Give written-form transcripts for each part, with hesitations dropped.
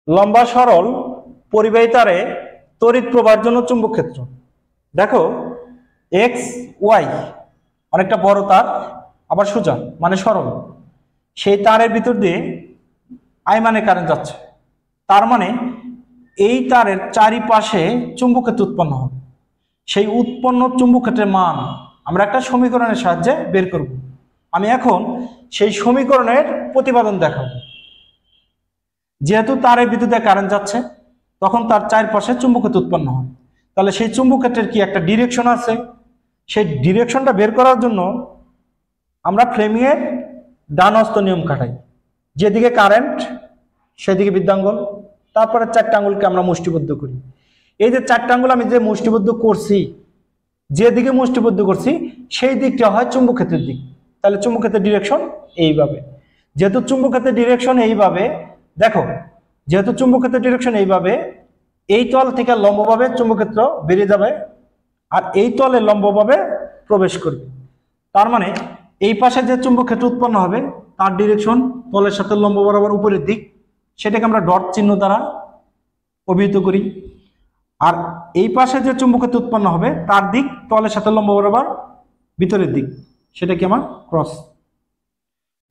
লম্বা সরল পরিবাহী তারে তড়িৎ প্রবাহের জন্য চুম্বক ক্ষেত্র। দেখো এক্স ওয়াই অনেকটা বড় তার, আবার সোজা মানে সরল, সেই তারের ভিতর দিয়ে আই মানে কারেন্ট যাচ্ছে। তার মানে এই তারের চারিপাশে চুম্বক ক্ষেত্র উৎপন্ন হবে। সেই উৎপন্ন চুম্বক ক্ষেত্রের মান আমরা একটা সমীকরণের সাহায্যে বের করব। আমি এখন সেই সমীকরণের প্রতিপাদন দেখাবো। যেহেতু তারের বিদ্যুতে কারেন্ট যাচ্ছে, তখন তার চারপাশে চুম্বক ক্ষেত্র উৎপন্ন হয়। তাহলে সেই চুম্বক ক্ষেত্রের কি একটা ডিরেকশন আছে? সেই ডিরেকশনটা বের করার জন্য আমরা ফ্লেমিংয়ের ডান হস্ত নিয়ম খাটাই। যেদিকে কারেন্ট সেদিকে বৃদ্ধাঙ্গুল, তারপরে চারটা আঙ্গুলকে আমরা মুষ্টিবদ্ধ করি। এই যে চারটা আঙ্গুল আমি যে মুষ্টিবদ্ধ করছি, যেদিকে মুষ্টিবদ্ধ করছি সেই দিকটা হয় চুম্বক ক্ষেত্রের দিক। তাহলে চুম্বক ক্ষেত্রের ডিরেকশন এইভাবে। যেহেতু চুম্বক ক্ষেত্রের ডিরেকশন এইভাবে, দেখো যেহেতু চুম্বক ক্ষেত্রের ডিরেকশন এইভাবে, এই তল থেকে লম্বভাবে চুম্বক ক্ষেত্র বেরিয়ে যাবে আর এই তলে লম্বভাবে প্রবেশ করবে। তার মানে এই পাশে যে চুম্বক ক্ষেত্র উৎপন্ন হবে তার ডিরেকশন তলের সাথে লম্ব বরাবর উপরের দিক, সেটাকে আমরা ডট চিহ্ন দ্বারা অভিহিত করি। আর এই পাশে যে চুম্বক ক্ষেত্র উৎপন্ন হবে তার দিক তলের সাথে লম্ব বরাবর ভিতরের দিক, সেটা কি আমার ক্রস।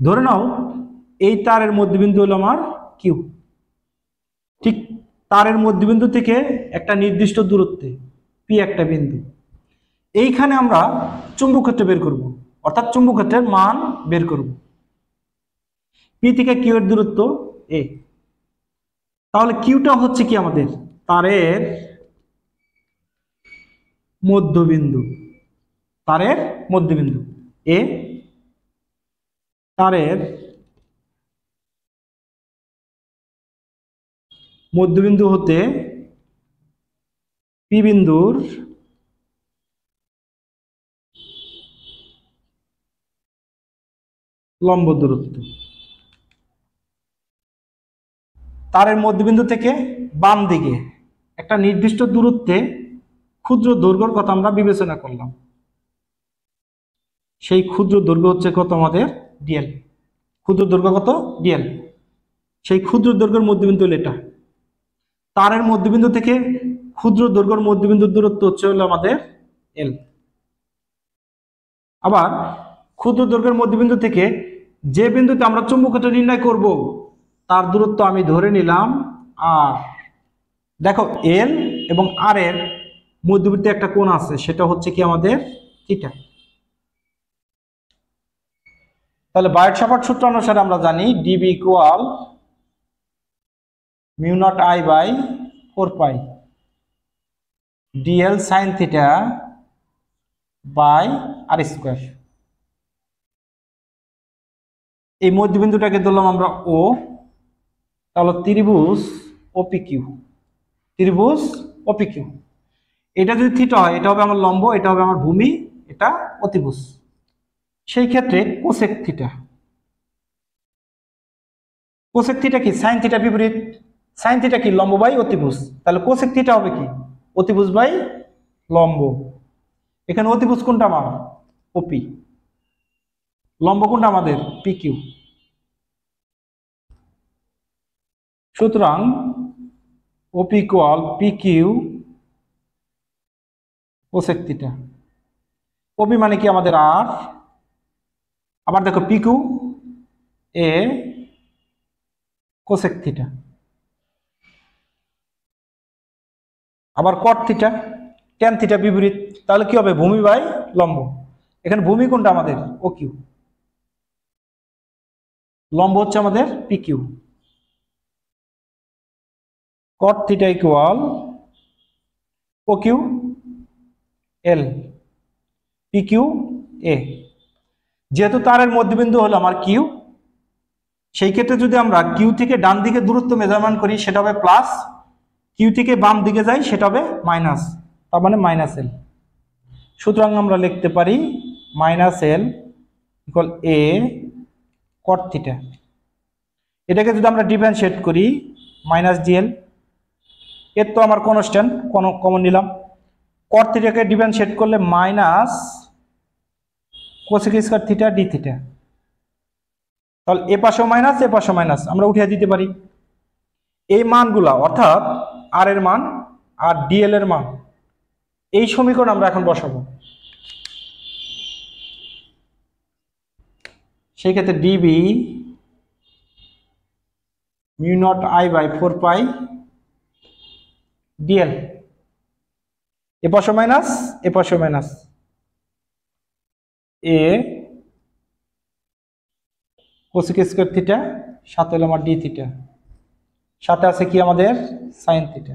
ধরে নাও এই তারের মধ্যবিন্দু হলো আমার কিউ। ঠিক তারের মধ্যবিন্দু থেকে একটা নির্দিষ্ট দূরত্বে পি একটা বিন্দু, এইখানে আমরা চুম্বক ক্ষেত্র বের করব, অর্থাৎ চুম্বক ক্ষেত্রের মান বের করব। পি থেকে কিউ এর দূরত্ব এ। তাহলে কিউটা হচ্ছে কি আমাদের তারের মধ্যবিন্দু, তারের মধ্যবিন্দু এ। তারের মধ্যবিন্দু হতে পি বিন্দুর লম্ব দূরত্ব। তারের মধ্যবিন্দু থেকে বাম দিকে একটা নির্দিষ্ট দূরত্বে ক্ষুদ্র দৈর্ঘ্যের কথা আমরা বিবেচনা করলাম। সেই ক্ষুদ্র দৈর্ঘ্য হচ্ছে কত আমাদের ডিএল। ক্ষুদ্র দৈর্ঘ্য কত ডিএল। সেই ক্ষুদ্র দৈর্ঘ্যের মধ্যবিন্দু হলো এটা। তারের মধ্যবিন্দু থেকে ক্ষুদ্র দৈর্ঘ্যের মধ্যবিন্দুর দূরত্ব হচ্ছে হলো আমাদের এল। আবার ক্ষুদ্র দৈর্ঘ্যের মধ্যবিন্দু থেকে যে বিন্দুতে আমরা চুম্বক ক্ষেত্র নির্ণয় করব তার দূরত্ব আমি ধরে নিলাম আর। দেখো এল এবং আর এর মধ্যবর্তী একটা কোণ আছে, সেটা হচ্ছে কি আমাদের থিটা। তাহলে বায়ট-শাফার্ট সূত্র অনুসারে আমরা জানি dB equal mu naught I by 4 pi dl sine theta by r square. এই মধ্যবিন্দুটাকে ধরলাম আমরা ও। তাহলে ত্রিভুজ ওপিকিউ, ত্রিভুজ ওপিকিউ। এটা যদি থিটা হয় এটা হবে আমার লম্ব, এটা হবে আমার ভূমি, এটা অতিভুজ। সেই ক্ষেত্রে কোসেক থিটা, কোসেক থিটা কি সাইন থিটা বিপরীত। সাইন থিটা কি লম্ব বাই অতিভুজ, তাহলে কোসেক থিটা হবে কি অতিভুজ বাই লম্ব। এখানে অতিভুজ কোনটা আমার ওপি, লম্ব কোনটা আমাদের পিকিউ। সুতরাং ওপি ইকুয়াল পিকিউ কোসেক থিটা। ওপি মানে কি আমাদের আর, আবার দেখো পিকিউ এ কোসেক থিটা, আবার কট থিটা ট্যান থিটা বিপরীত। তাহলে কি হবে ভূমি বাই লম্ব। এখানে ভূমি কোনটা আমাদের ও কিউ, লম্ব হচ্ছে আমাদের P Q. Cot theta equal O Q L P Q এ। যেহেতু তারের মধ্যবিন্দু হলো আমার কিউ, সেই ক্ষেত্রে যদি আমরা কিউ থেকে ডান দিকে দূরত্ব মেজারমেন্ট করি সেটা হবে প্লাস, কিউ থেকে বাম দিকে যাই সেটা হবে মাইনাস, তার মানে মাইনাস এল। সুতরাং আমরা লিখতে পারি মাইনাস এল ইকুয়াল এ কট থিটা। এটাকে যদি আমরা ডিফারেন্সিয়েট করি মাইনাস ডিএল, এর তো আমার কনস্ট্যান্ট কমন নিলাম। কট থিটাকে ডিফারেন্সিয়েট করলে minus cosec square theta d theta. তাহলে এ পাশেও মাইনাস এ পাশেও মাইনাস আমরা উঠিয়ে দিতে পারি। এই মানগুলা অর্থাৎ আর এর মান আর ডিএল এর মান এই সমীকরণ আমরা এখন বসাবো। সেই ক্ষেত্রে d B mu naught I by 4 pi d l, এ পাশে মাইনাস এ পাশে minus, a cosec square theta সাথে হলো আমার ডি থিটা, সাথে আছে কি আমাদের সাইন থিটা,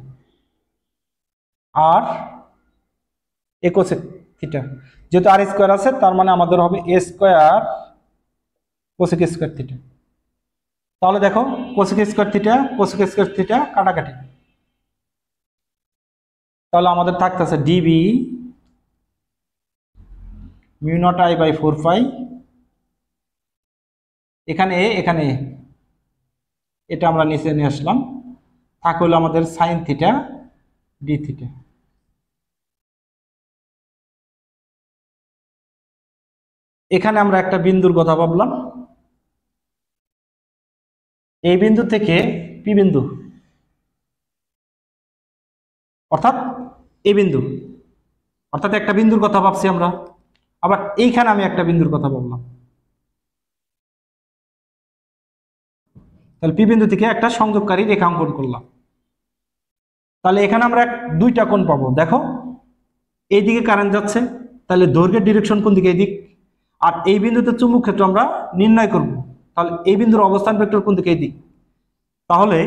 আর এ কোসেক থিটা, যেহেতু আর স্কয়ার আছে তার মানে আমাদের হবে a square cosec square theta. তাহলে দেখো কোসেক স্কয়ার থিটা কাটাকাটি, তাহলে আমাদের থাকতেছে d B mu naught I by 4 pi, এখানে এখানে এটা আমরা নিচে নিয়ে আসলাম, থাকে হলো আমাদের সাইন থিটা ডি থিটা। এখানে আমরা একটা বিন্দুর কথা ভাবলাম, এই বিন্দু থেকে পি বিন্দু অর্থাৎ এই বিন্দু, অর্থাৎ একটা বিন্দুর কথা ভাবছি আমরা। আবার এইখানে আমি একটা বিন্দুর কথা বললাম, তাহলে পি বিন্দু থেকে একটা সংযোগকারী রেখা অঙ্কন করলাম। তাহলে এখানে আমরা দুইটা কোণ পাবো। দেখো এইদিকে কারেন্ট যাচ্ছে, তাহলে দৈর্ঘ্যের ডিরেকশন কোন দিকে? এই দিক। আর এই বিন্দুতে চুম্বক ক্ষেত্র আমরা নির্ণয় করব, তাহলে এই বিন্দুর অবস্থান ভেক্টর কোন দিকে? এই দিক। তাহলে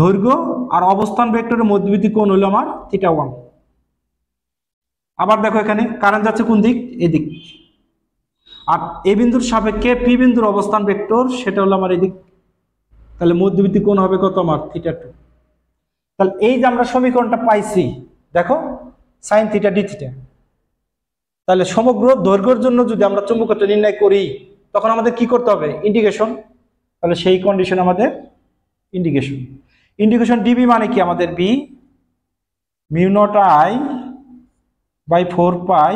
দৈর্ঘ্য আর অবস্থান ভেক্টরের মধ্যবর্তী কোণ হলো আমার θ1। আবার দেখো এখানে কারেন্ট যাচ্ছে কোন দিক? এদিক। আর এই বিন্দুর সাপেক্ষে পি বিন্দুর অবস্থান ভেক্টর সেটা হলো আমার এদিক, তাহলে মধ্যবর্তী কোণ হবে কত? আমার θ2। তাহলে এই যে আমরা সমীকরণটা পাইছি, দেখো সাইন থিটা ডি থিটা। তাহলে সমগ্র দৈর্ঘ্যের জন্য যদি আমরা চুম্বক ক্ষেত্র নির্ণয় করি তখন আমাদের কি করতে হবে? ইন্টিগ্রেশন। তাহলে সেই কন্ডিশন আমাদের ইন্টিগ্রেশন ডিবি মানে কি? আমাদের B mu naught I by 4 pi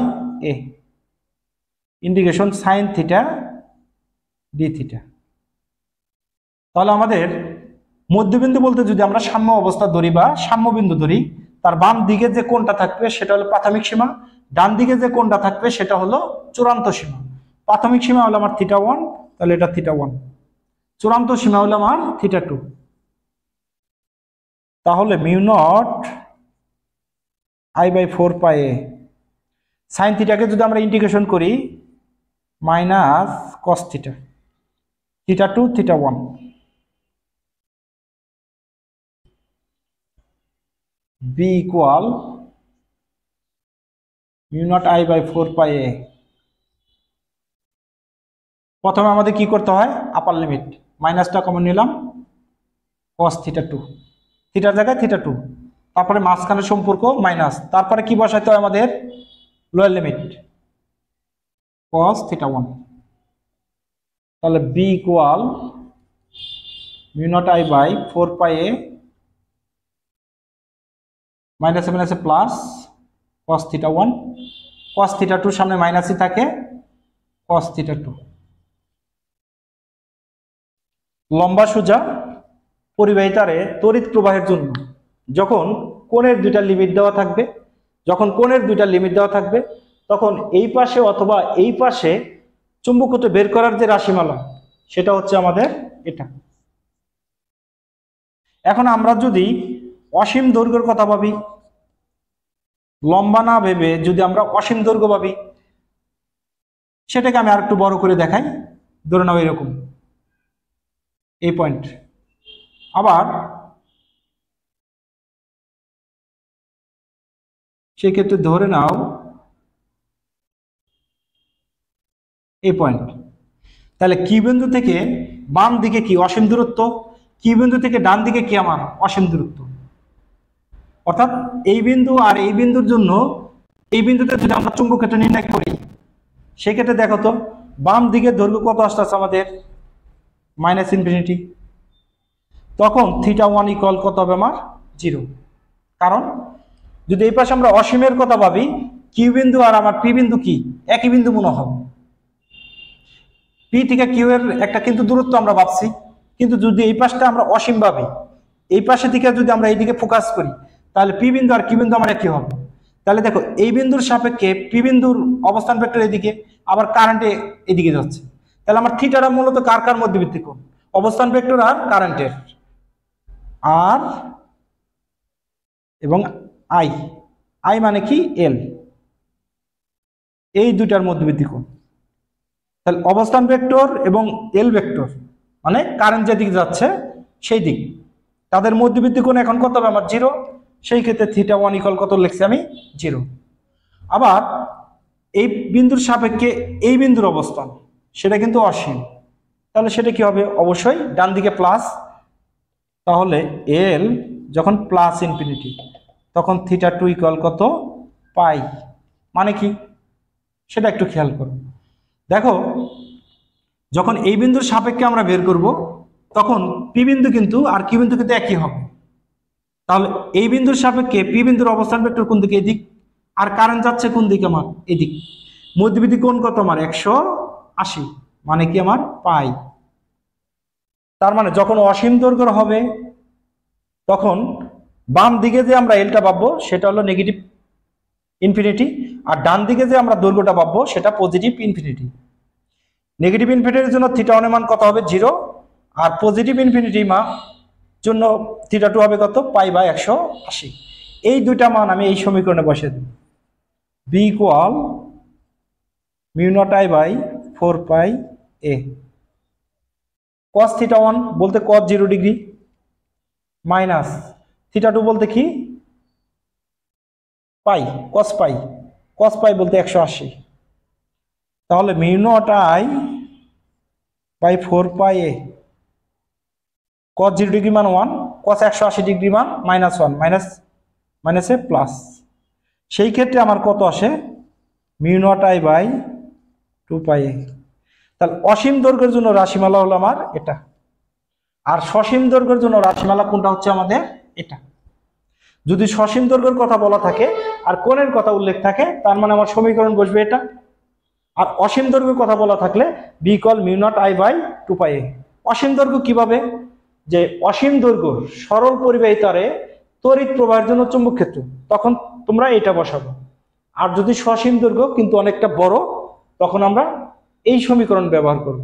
a integration sine theta d theta. তাহলে আমাদের মধ্যবিন্দু বলতে যদি আমরা সাম্য অবস্থা ধরি বা সাম্য বিন্দু ধরি, তার বাম দিকে যে কোণটা থাকবে সেটা হলো প্রাথমিক সীমা, ডান দিকে যে কোণটা থাকবে সেটা হলো চূড়ান্ত সীমা। প্রাথমিক সীমা হলো আমার θ1, তাহলে এটা θ1, চূড়ান্ত সীমা হলো আমার θ2। তাহলে mu naught I by 4 pi a sine থিটাকে যদি আমরা ইন্টিগ্রেশন করি minus cos theta, θ2 θ1, B equal mu naught I by 4 pi a. প্রথমে আমাদের কি করতে হয়? আপার লিমিট, মাইনাসটা কমন নিলাম, cos θ2, থিটার জায়গায় θ2, তারপরে মাঝখানে সম্পর্ক মাইনাস, তারপরে কি বসাইতে হয় আমাদের? Lower limit cos θ1। তাহলে B equal mu naught I by 4 pi a মাইনাসে মাইনাসে প্লাস cos θ1, cos θ2 সামনে মাইনাসই থাকে, cos θ2। লম্বা সোজা পরিবাহিতারে তড়িৎ প্রবাহের জন্য যখন কোণের দুইটা লিমিট দেওয়া থাকবে, তখন এই পাশে অথবা এই পাশে চুম্বক ক্ষেত্র বের করার যে রাশিমালা সেটা হচ্ছে আমাদের এটা। এখন আমরা যদি অসীম দৈর্ঘ্যের কথা ভাবি, লম্বা না ভেবে যদি আমরা অসীম দৈর্ঘ্য ভাবি, সেটাকে আমি আর একটু বড় করে দেখাই। ধরে নাও এরকম এই পয়েন্ট, আবার সেক্ষেত্রে ধরে নাও এই পয়েন্ট। তাহলে কি বিন্দু থেকে বাম দিকে কি? অসীম দূরত্ব। কি বিন্দু থেকে ডান দিকে কি? আমার অসীম দূরত্ব। অর্থাৎ এই বিন্দু আর এই বিন্দুর জন্য এই বিন্দুতে যদি আমরা চুম্বক ক্ষেত্র নির্ণয় করি, সেক্ষেত্রে দেখো তো বাম দিকের দৈর্ঘ্য কত আসতেছে আমাদের? Minus infinity. তখন θ1 ইকুয়াল কত হবে? আমার 0। কারণ যদি এই পাশে আমরা অসীমের কথা ভাবি, কিউ বিন্দু আর আমার পি বিন্দু কি? একই বিন্দু মনে হবে। পি থেকে কিউ এর একটা কিন্তু দূরত্ব আমরা ভাবছি, কিন্তু যদি এই পাশটা আমরা অসীম ভাবি, এই পাশে থেকে যদি আমরা এইদিকে ফোকাস করি তাহলে পি বিন্দু আর কিউ বিন্দু আমার একই হবে। তাহলে দেখো এই বিন্দুর সাপেক্ষে পি বিন্দুর অবস্থান ভেক্টর এদিকে, আবার কারেন্টে এদিকে যাচ্ছে। তাহলে আমার থিটাটা মূলত কার কার মধ্যবর্তী কোণ? অবস্থান ভেক্টর আর কারেন্টের, আর এবং আই, আই মানে কি এল, এই দুইটার মধ্যবর্তী কোণ। তাহলে অবস্থান ভেক্টর এবং এল ভেক্টর মানে কারেন্ট যেদিকে যাচ্ছে সেই দিক, তাদের মধ্যবর্তী কোণ এখন কত হবে আমার? 0। সেই ক্ষেত্রে θ1 = কত লিখছি আমি? 0। আবার এই বিন্দুর সাপেক্ষে এই বিন্দুর অবস্থান সেটা কিন্তু অসীম, তাহলে সেটা কি হবে? অবশ্যই ডান দিকে প্লাস। তাহলে এল যখন প্লাস ইনফিনিটি তখন θ2 = কত? পাই। মানে কি সেটা একটু খেয়াল করো। দেখো যখন এই বিন্দুর সাপেক্ষে আমরা বের করব তখন পি বিন্দু কিন্তু আর কিউ বিন্দু কিন্তু একই হবে। তাহলে এই বিন্দুর সাপেক্ষে পি বিন্দুর অবস্থান ভেক্টর কোন দিকে? এদিক। আর কারেন্ট যাচ্ছে কোন দিকে? আমার এদিক। মধ্যবর্তী কোণ কত আমার? 180। মানে কি আমার? পাই। তার মানে যখন অসীম দৈর্ঘ্যের হবে তখন বাম দিকে যে আমরা এলটা পাবো সেটা হলো নেগেটিভ ইনফিনিটি, আর ডান দিকে যে আমরা দৈর্ঘ্যটা পাবো সেটা পজিটিভ ইনফিনিটি। নেগেটিভ ইনফিনিটির জন্য θ1 এর মান কত হবে? 0। আর পজিটিভ ইনফিনিটি মান জন্য θ2 হবে কত? π/180। এই দুইটা মান আমি এই সমীকরণে বসিয়ে দেব। b = μ0I/4πa। cos θ1 বলতে cos 0 ডিগ্রি, মাইনাস θ2 বলতে কি? পাই, cos পাই, cos পাই বলতে 180। তাহলে μ0I/4πa, cos 0 ডিগ্রি মান 1, cos 180 ডিগ্রি মান -1, মাইনাসে প্লাস। সেই ক্ষেত্রে আমার কত আসে? μ0I/2πa। তাহলে অসীম দৈর্ঘ্যের জন্য রাশিমালা হলো আমার এটা, আর সসীম দৈর্ঘ্যের জন্য রাশিমালা কোনটা হচ্ছে আমাদের? এটা। যদি সসীম দৈর্ঘ্যের কথা বলা থাকে আর কোণের কথা উল্লেখ থাকে তার মানে আমার সমীকরণ বসবে এটা। আর অসীম দৈর্ঘ্যের কথা বলা থাকলে b = μ0I/2πa। অসীম দৈর্ঘ্য কিভাবে? যে অসীম দৈর্ঘ্য সরল পরিবাহী তারে তড়িৎ প্রবাহের জন্য চুম্বক ক্ষেত্র, তখন তোমরা এটা বসাবো। আর যদি সসীম দৈর্ঘ্য কিন্তু অনেকটা বড় তখন আমরা এই সমীকরণ ব্যবহার করব।